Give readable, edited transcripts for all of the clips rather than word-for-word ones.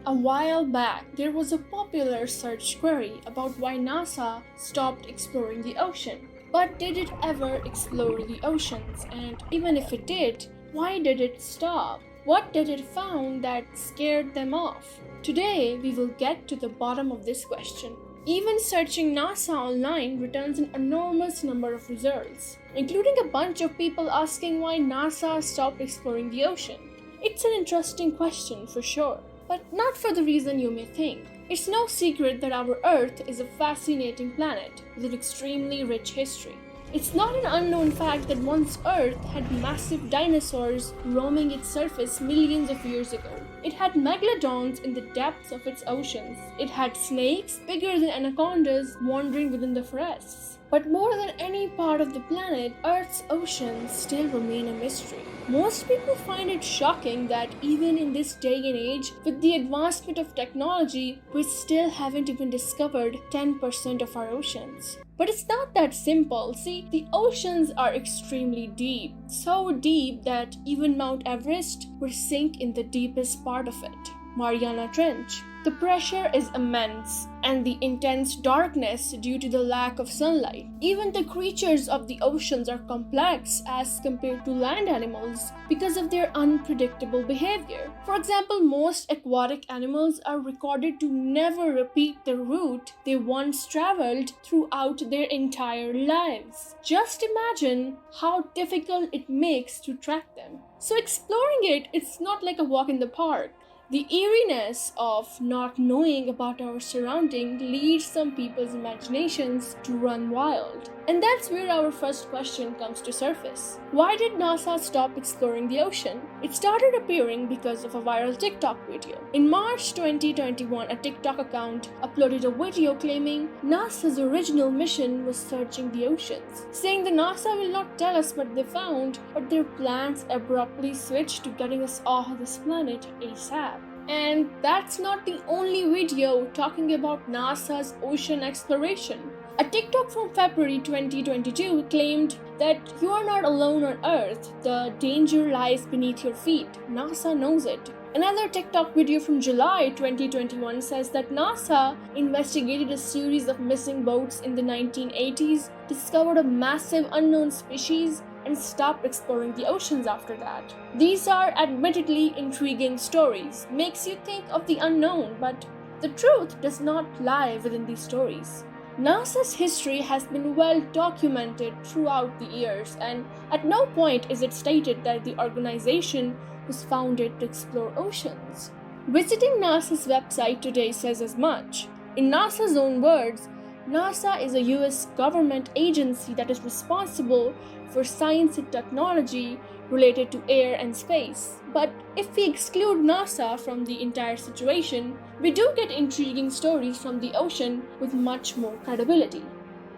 A while back, there was a popular search query about why NASA stopped exploring the ocean. But did it ever explore the oceans? And even if it did, why did it stop? What did it found that scared them off? Today, we will get to the bottom of this question. Even searching NASA online returns an enormous number of results, including a bunch of people asking why NASA stopped exploring the ocean. It's an interesting question for sure, but not for the reason you may think. It's no secret that our Earth is a fascinating planet with an extremely rich history. It's not an unknown fact that once Earth had massive dinosaurs roaming its surface millions of years ago. It had megalodons in the depths of its oceans. It had snakes bigger than anacondas wandering within the forests. But more than any part of the planet, Earth's oceans still remain a mystery. Most people find it shocking that even in this day and age, with the advancement of technology, we still haven't even discovered 10% of our oceans. But it's not that simple. See, the oceans are extremely deep, so deep that even Mount Everest would sink in the deepest part of it, Mariana Trench. The pressure is immense, and the intense darkness due to the lack of sunlight. Even the creatures of the oceans are complex as compared to land animals because of their unpredictable behavior. For example, most aquatic animals are recorded to never repeat the route they once traveled throughout their entire lives. Just imagine how difficult it makes to track them. So exploring it's not like a walk in the park. The eeriness of not knowing about our surrounding leads some people's imaginations to run wild. And that's where our first question comes to surface. Why did NASA stop exploring the ocean? It started appearing because of a viral TikTok video. In March 2021, a TikTok account uploaded a video claiming NASA's original mission was searching the oceans, saying the NASA will not tell us what they found, but their plans abruptly switched to getting us off this planet ASAP. And that's not the only video talking about NASA's ocean exploration. A TikTok from February 2022 claimed that you are not alone on Earth, the danger lies beneath your feet. NASA knows it. Another TikTok video from July 2021 says that NASA investigated a series of missing boats in the 1980s, discovered a massive unknown species, and stopped exploring the oceans after that. These are admittedly intriguing stories, makes you think of the unknown, but the truth does not lie within these stories. NASA's history has been well documented throughout the years, and at no point is it stated that the organization was founded to explore oceans. Visiting NASA's website today says as much. In NASA's own words, NASA is a US government agency that is responsible for science and technology related to air and space. But if we exclude NASA from the entire situation, we do get intriguing stories from the ocean with much more credibility.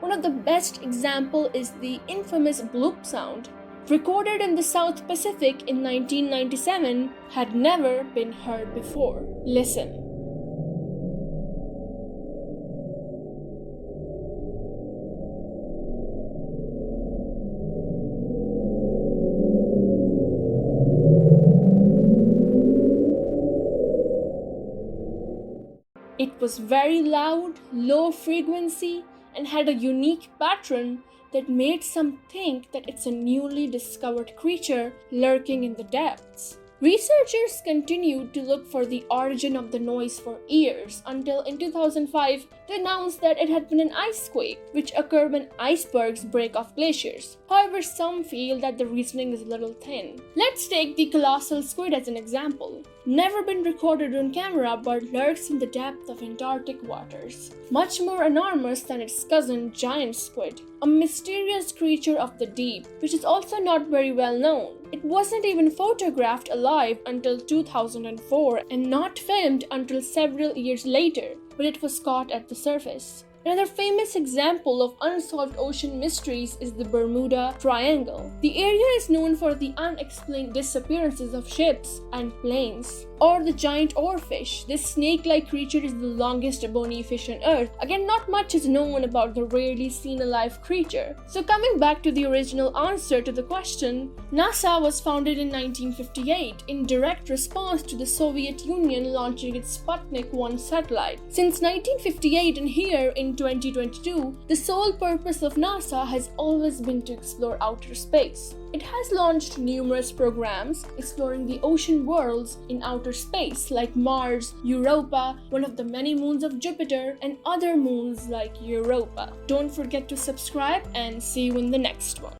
One of the best examples is the infamous bloop sound, recorded in the South Pacific in 1997, had never been heard before. Listen. It was very loud, low frequency, and had a unique pattern that made some think that it's a newly discovered creature lurking in the depths. Researchers continued to look for the origin of the noise for years until in 2005 they announced that it had been an ice quake, which occurred when icebergs break off glaciers. However, some feel that the reasoning is a little thin. Let's take the colossal squid as an example. Never been recorded on camera but lurks in the depth of Antarctic waters. Much more enormous than its cousin giant squid, a mysterious creature of the deep, which is also not very well known. It wasn't even photographed alive until 2004 and not filmed until several years later, when it was caught at the surface. Another famous example of unsolved ocean mysteries is the Bermuda Triangle. The area is known for the unexplained disappearances of ships and planes. Or the giant oarfish. This snake-like creature is the longest bony fish on Earth. Again, not much is known about the rarely seen alive creature. So coming back to the original answer to the question, NASA was founded in 1958 in direct response to the Soviet Union launching its Sputnik 1 satellite. Since 1958 and here in 2022, the sole purpose of NASA has always been to explore outer space. It has launched numerous programs exploring the ocean worlds in outer space like Mars, Europa, one of the many moons of Jupiter, and other moons like Europa. Don't forget to subscribe and see you in the next one.